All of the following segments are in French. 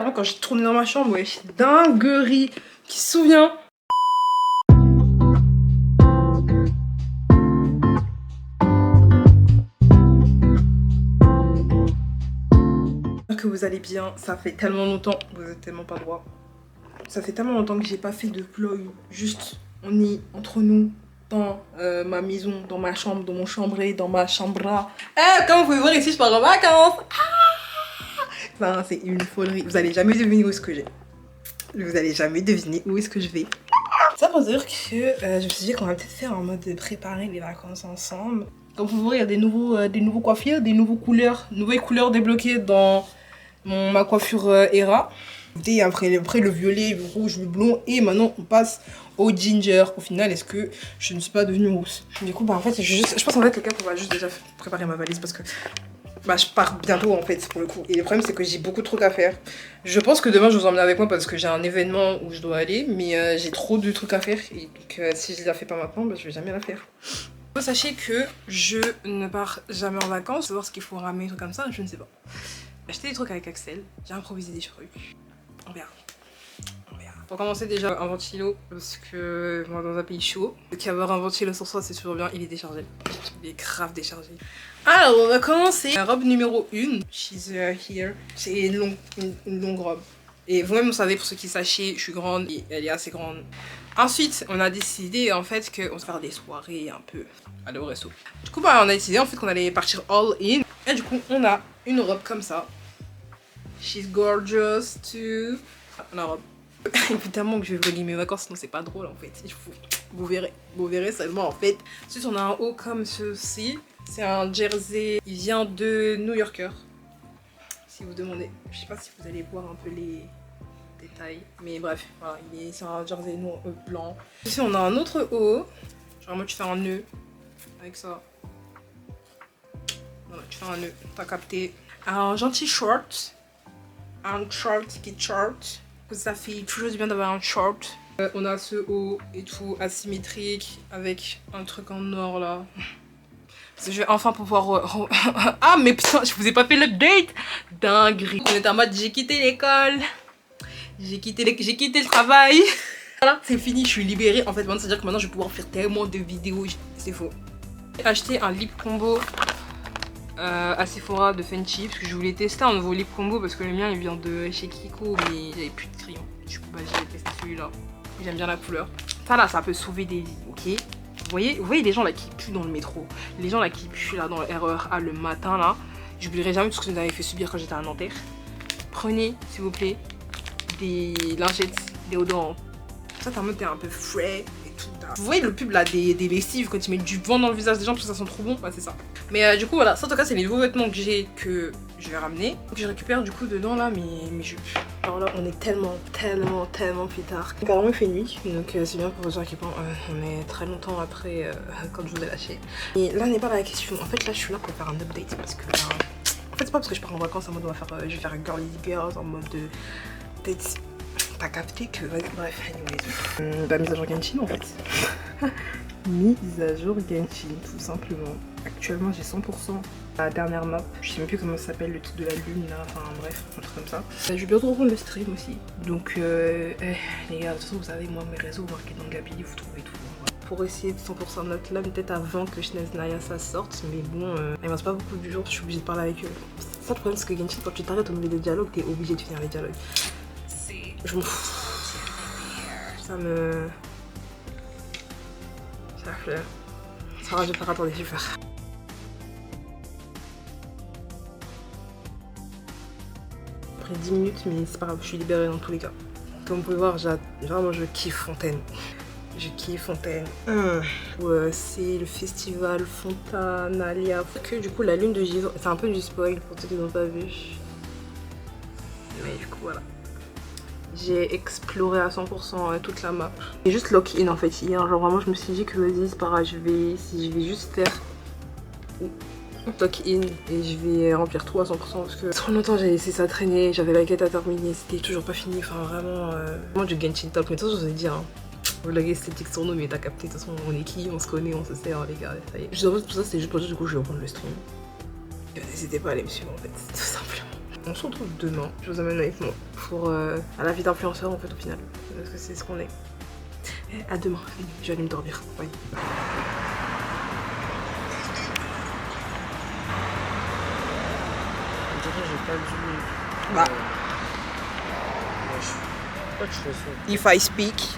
Avant, quand j'ai tourné dans ma chambre, ouais, dinguerie. Qui se souvient? Que vous allez bien, ça fait tellement longtemps, vous êtes tellement pas droit. Ça fait tellement longtemps que j'ai pas fait de vlog, juste on est entre nous, dans ma maison, dans ma chambre, dans mon chambré, dans ma chambra. Comme vous pouvez voir ici, je pars en vacances. Enfin, c'est une folie, vous allez jamais deviner où est-ce que j'ai. Vous allez jamais deviner où est-ce que je vais. Ça pour dire que je me suis dit qu'on va peut-être faire en mode de préparer les vacances ensemble. Comme vous voyez, il y a des nouveaux coiffures, des nouvelles couleurs débloquées dans ma coiffure Era. Et après le violet, le rouge, le blond, et maintenant on passe au ginger. Au final, est-ce que je ne suis pas devenue rousse? Du coup, bah en fait, je pense en fait quelqu'un qu'on va juste déjà préparer ma valise parce que bah je pars bientôt en fait pour le coup. Et le problème c'est que j'ai beaucoup de trucs à faire. Je pense que demain je vous emmène avec moi parce que j'ai un événement où je dois aller, mais j'ai trop de trucs à faire et donc si je la fais pas maintenant, bah, je vais jamais la faire. Sachez que je ne pars jamais en vacances, savoir ce qu'il faut ramener, trucs comme ça, je ne sais pas. J'ai acheté des trucs avec Axel, j'ai improvisé des trucs. On verra. Pour commencer déjà un ventilo parce que moi dans un pays chaud, qu'avoir un ventilo sur soi c'est toujours bien, il est déchargé. Il est grave déchargé. Alors on va commencer. La robe numéro 1, she's here. C'est une longue robe. Et vous-même vous savez, pour ceux qui sachez, je suis grande et elle est assez grande. Ensuite on a décidé en fait qu'on se faire des soirées un peu, aller au resto. Du coup bah on a décidé en fait qu'on allait partir all in. Et du coup on a une robe comme ça. She's gorgeous too. La robe. Évidemment que je vais vlogger mes vacances, sinon c'est pas drôle en fait. Vous verrez seulement en fait. Ensuite on a un haut comme ceci. C'est un jersey, il vient de New Yorker. Si vous demandez, je sais pas si vous allez voir un peu les détails. Mais bref, voilà, c'est un jersey noir, blanc. Ici on a un autre haut. Genre moi tu fais un nœud avec ça. Voilà, tu fais un nœud, t'as capté. Un gentil short. Un short qui short. Ça fait toujours du bien d'avoir un short. On a ce haut et tout asymétrique avec un truc en or là. Parce que je vais enfin pouvoir... Ah mais putain, je vous ai pas fait l'update. Dinguerie. On est en mode j'ai quitté l'école. J'ai quitté le travail. Voilà, c'est fini, je suis libérée. En fait, maintenant, c'est-à-dire que maintenant je vais pouvoir faire tellement de vidéos. C'est faux. J'ai acheté un lip combo à Sephora de Fenty parce que je voulais tester un nouveau lip combo parce que le mien il vient de chez Kiko mais j'avais plus de crayon. Du coup bah j'ai testé celui-là. J'aime bien la couleur. Ça là ça peut sauver des vies, ok? Vous voyez les gens là qui puent dans le métro, les gens là qui puent là dans le RER le matin là. J'oublierai jamais tout ce que vous avez fait subir quand j'étais à Nanterre. Prenez s'il vous plaît des lingettes déodorantes. Ça t'as un peu frais et tout. Vous voyez le pub là des lessives quand ils mettent du vent dans le visage des gens parce que ça sent trop bon? Bah c'est ça. Mais du coup voilà, ça en tout cas c'est les nouveaux vêtements que j'ai que je vais ramener. Donc je récupère du coup dedans là mes jupes. Alors là on est tellement plus tard. Carrément il fait nuit, donc c'est bien pour vos équipements. On est très longtemps après quand je vous ai lâché. Et là n'est pas la question. En fait là je suis là pour faire un update parce que là... En fait c'est pas parce que je pars en vacances en mode je vais faire girly girls en mode de... Peut-être... T'as capté que... Bref, anyways. Bah mise à jour Genshin en fait. Mise à jour Genshin, tout simplement. Actuellement j'ai 100% la dernière map. Je sais même plus comment ça s'appelle, le titre de la lune là, enfin bref, un truc comme ça. Je vais bientôt reprendre le stream aussi. Donc les gars, de toute façon vous savez, moi mes réseaux, marqués dans Gabi, vous trouvez tout. Voilà. Pour essayer de 100% note là, peut-être avant que Shnez Naya ça sorte, mais bon, il me reste pas beaucoup de jours, je suis obligée de parler avec eux. Ça le problème c'est que Genshin, quand tu t'arrêtes au milieu des dialogues, t'es obligé de finir les dialogues. Je m'en fous. Ça me... Ça fleur. Ça va, je vais faire attendre les faire. Après 10 minutes, mais c'est pas grave, je suis libérée dans tous les cas. Comme vous pouvez voir, vraiment je kiffe Fontaine. Je kiffe Fontaine. Ouais, c'est le festival Fontanalia. Que du coup la lune de Givre, c'est un peu du spoil pour ceux qui n'ont pas vu. Mais du coup voilà. J'ai exploré à 100% toute la map. J'ai juste lock-in en fait hier, genre vraiment je me suis dit que vas-y c'est pas grave, je vais juste faire lock-in et je vais remplir tout à 100% parce que trop longtemps j'ai laissé ça traîner, j'avais la quête à terminer, c'était toujours pas fini, enfin vraiment du Genshin top, mais de toute façon je vous ai dit hein, vlog esthétique sur nous mais t'as capté, de toute façon on est qui, on se connaît, on se sert les gars, ça y est. Je sais pas tout ça, c'est juste pour dire du coup je vais reprendre le stream. N'hésitez pas à aller me suivre en fait, tout simplement. On se retrouve demain. Je vous amène avec moi pour à la vie d'influenceur en fait au final. Parce que c'est ce qu'on est. Et à demain. Je vais aller me dormir. Bye. J'ai pas dû. Bah. Pourquoi tu fais ça? If I speak.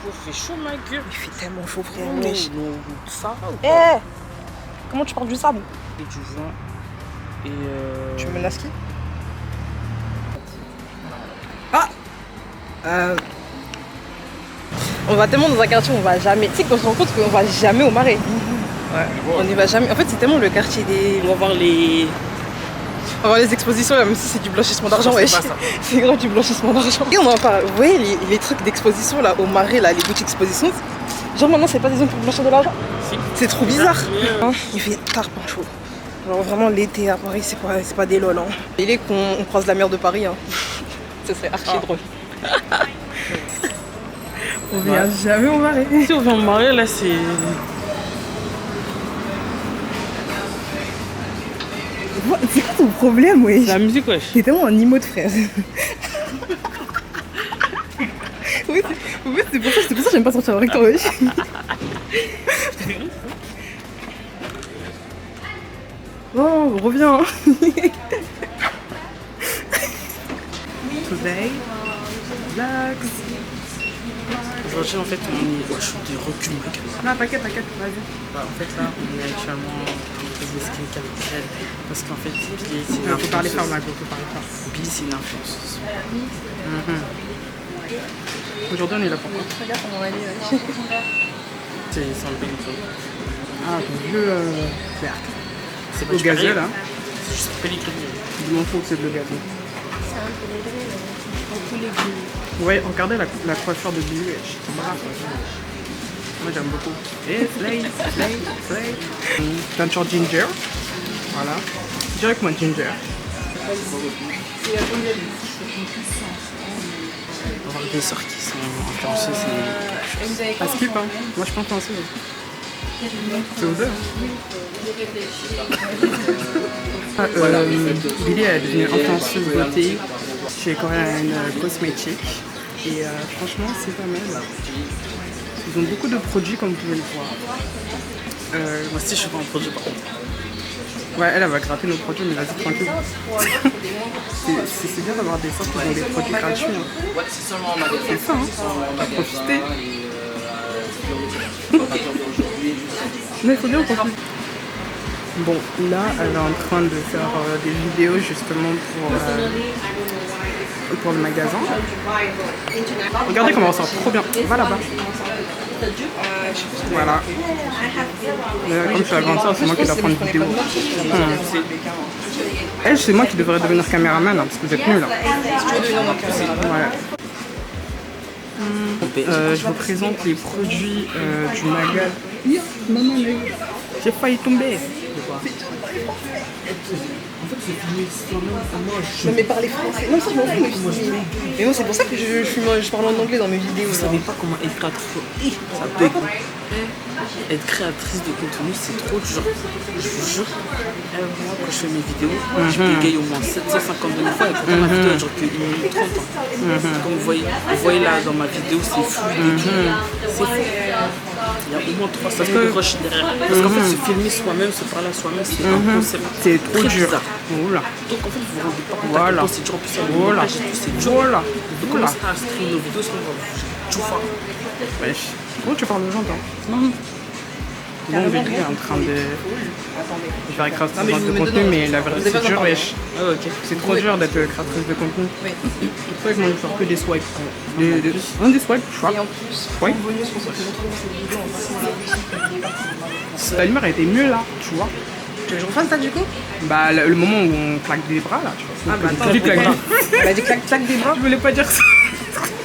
Il fait chaud ma gueule. Il fait tellement chaud frère. Non, Wesh. non, ça va ou Eh pas? comment tu parles du sable? Et du vin. Et Tu menaces qui? Ah on va tellement dans un quartier où on va jamais. Tu sais qu'on se rend compte qu'on va jamais au Marais. Ouais, on n'y va jamais. En fait, c'est tellement le quartier des. on va voir les. On va voir les expositions là, même si c'est du blanchissement d'argent, wesh. C'est grave du blanchissement d'argent. Et on en parle. Vous voyez les trucs d'exposition là au Marais, là, les boutiques d'exposition. Genre maintenant, c'est pas des zones pour blanchir de l'argent. Si. C'est trop bizarre. Hein, il fait tarpin chaud. Genre vraiment l'été à Paris, c'est pas des lol. Hein. Il est qu'on croise la mer de Paris. Hein. Ce serait archi drôle. On vient jamais au Marais. Si on vient au Marais, là c'est. C'est quoi ton problème, wesh? La musique, wesh. T'es tellement un emo de frère. Oui, c'est pour ça que j'aime pas sortir avec toi, wesh. Bon, reviens. Today, relax. Aujourd'hui, en fait, on est au shoot de recul, mec. Non, t'inquiète, vas-y. Bah, en fait, là, on est actuellement en prise de skincare naturelle. Parce qu'en fait, Billy, c'est une Non, faut parler fort, influenceuse. Margot, faut parler fort. Billy, c'est une influenceuse. Aujourd'hui, on est là pour quoi? Regarde comment elle est, wesh. C'est un peu une chose. Ah, ton vieux vert. C'est Au gazelle, hein. C'est juste pellicule. Je m'en fous que c'est de le gazelle. Ouais, regardez la coiffure de Billy, wesh. Bravo. Moi j'aime beaucoup. Et slay. Teinture ginger. Voilà. Direct moi ginger. On va voir des sœurs qui sont influenceuses et. Pas skip, hein. Moi je suis pas influenceuse. C'est aux deux. Hein. Billy elle est devenue influenceuse beauté chez Korean Cosmetics. Et franchement c'est pas mal. Ils ont beaucoup de produits comme vous pouvez le voir. Moi aussi, je suis pas un produit, par contre. Ouais, elle va gratter nos produits, mais vas-y tranquille. C'est bien d'avoir des sortes qui ont des produits gratuits. Hein. Ouais, c'est seulement en magasin. C'est ça, hein. On va profiter. Mais il faut bien en profiter. Bon, là, elle est en train de faire des vidéos justement pour le magasin. Regardez comment on sort trop bien. Va là-bas. Voilà. Comme je suis la grande soeur, c'est moi qui dois prendre une vidéo. Elle, c'est moi qui devrais devenir caméraman, hein, parce que vous êtes nuls là. Ouais. Je vous présente les produits du magasin. Maman, j'ai failli tomber. En fait, c'est filmé moi. Non mais parler français. Non ça je m'en fous mais moi c'est pour ça que je parle en anglais dans mes vidéos. Vous savez pas comment être créatrice. Ça bug. Être créatrice de contenu, c'est trop dur. Je vous jure, moi quand je fais mes vidéos, je bégaye au moins 752 000 fois et pourtant ma vidéo elle dure que 1 minute 30 ans. Comme vous voyez là dans ma vidéo, c'est fou. C'est fou. Il y a au moins 300 000 rushs derrière. Parce qu'en fait, se filmer soi-même, se parler à soi-même, c'est un concept. C'est trop très dur. bizarre. Voilà. Donc en fait, vous vous rendez pas compte Voilà. à quel point c'est dur. En plus, il y a le Voilà. montage et tout, c'est dur. Voilà. On commence à streamer nos vidéos, sinon on va vous tout faire. Wesh. Comment tu parles aux gens toi? Bon, Billy est en train de... Je vais créatrice de contenu, mais la vérité c'est dur, wesh. Ah ok. C'est trop dur d'être créatrice de contenu. Oui. C'est pour ça que moi je fais que des swipes. Des swipes, Et en plus, swipe. bonus pour ceux qui vont trouver cette vidéo. La lumière a été mieux là, tu vois. Tu veux que je refasse ça du coup? Bah le moment où on claque des bras là, tu vois. Ah bah attends, Tu claques des bras. Elle a dit claque des bras. Je voulais pas dire ça.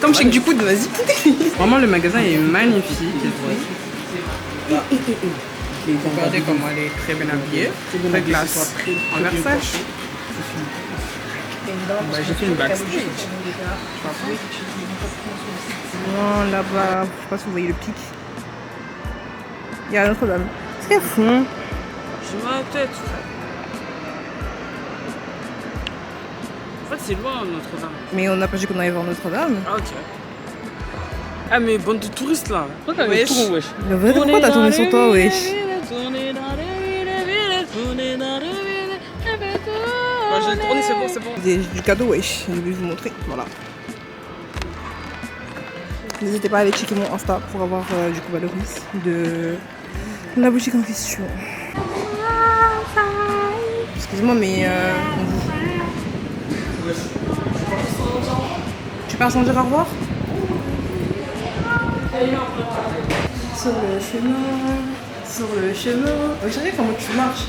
Comme shake du coude, vas-y. Vraiment le magasin est magnifique. Regardez comment elle est très bien habillée. Très classe. En Versace. Bah, j'ai fait une backstage. Non, là-bas, je sais pas si vous voyez le pic. Il y a Notre-Dame. Qu'est-ce qu'elles font? J'ai mal à la tête. c'est loin, Notre-Dame. Mais on n'a pas dit qu'on allait voir Notre-Dame. Ah, ok. Ah, mais bande de touristes là. Pourquoi t'as Wesh. tourné, wesh? Le vrai, pourquoi t'as tourné sur toi, wesh? Bah, j'ai tourné, c'est bon, c'est bon. Du cadeau, wesh. Je vais vous montrer. Voilà. N'hésitez pas à aller checker mon Insta pour avoir du coup le risque de la boutique en question. Excuse-moi, mais tu pars sans dire au revoir? Sur le chemin. Je sais comment tu marches.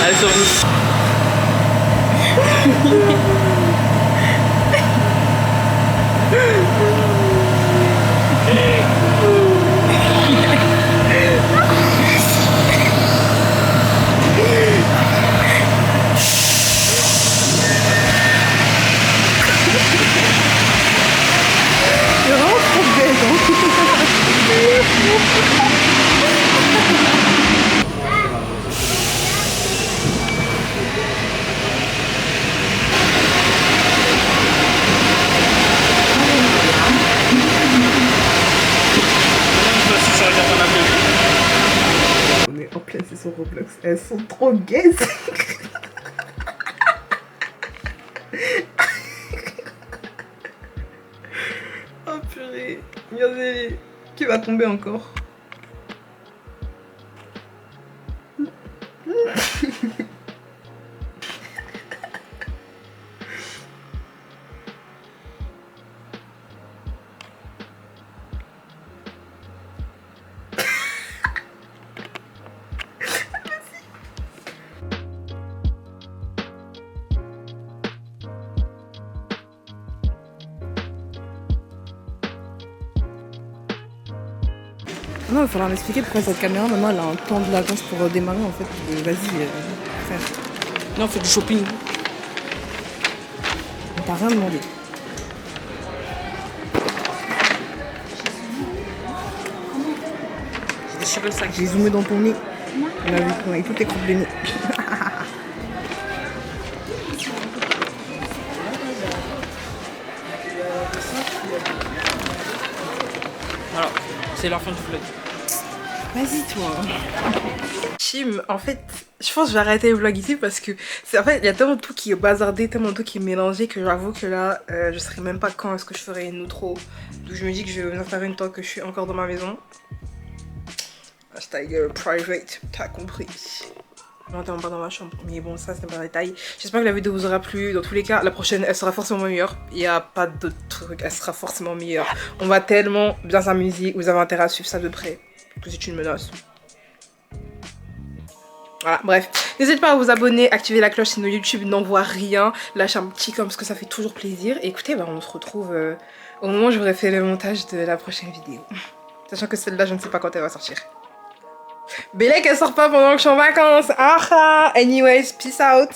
Allez, sur nous. C'est vraiment trop bête, On est en pleine session Roblox. Elles sont trop gays. Oh purée. Regardez qui va tomber encore. Non, il va falloir m'expliquer pourquoi cette caméra maintenant elle a un temps de latence pour démarrer en fait. Vas-y, frère. Non, on fait du shopping. On t'a rien demandé. J'ai des cheveux sacs. J'ai zoomé dans ton nez. On a vu qu'on avait tous tes coupes de nez. Voilà, c'est la fin du vlog. Vas-y toi. Chim, en fait, je pense que je vais arrêter le vlog ici parce que en fait il y a tellement de tout qui est bazardé, tellement de tout qui est mélangé que j'avoue que là je sais même pas quand est-ce que je ferai une outro. Donc je me dis que je vais venir faire une tant que je suis encore dans ma maison. Hashtag private, t'as compris. Non, t'es pas dans ma chambre, mais bon, ça c'est pas un détail. J'espère que la vidéo vous aura plu. Dans tous les cas, la prochaine elle sera forcément meilleure. Il n'y a pas d'autre truc, elle sera forcément meilleure. On va tellement bien s'amuser. Vous avez intérêt à suivre ça de près, que c'est une menace. Voilà, bref. N'hésitez pas à vous abonner, activer la cloche si nos YouTube n'envoient rien. Lâchez un petit comme parce que ça fait toujours plaisir. Et écoutez, bah, on se retrouve au moment où j'aurai fait le montage de la prochaine vidéo. Sachant que celle-là, je ne sais pas quand elle va sortir. Bélec, elle sort pas pendant que je suis en vacances. Ah ah. Anyways, peace out.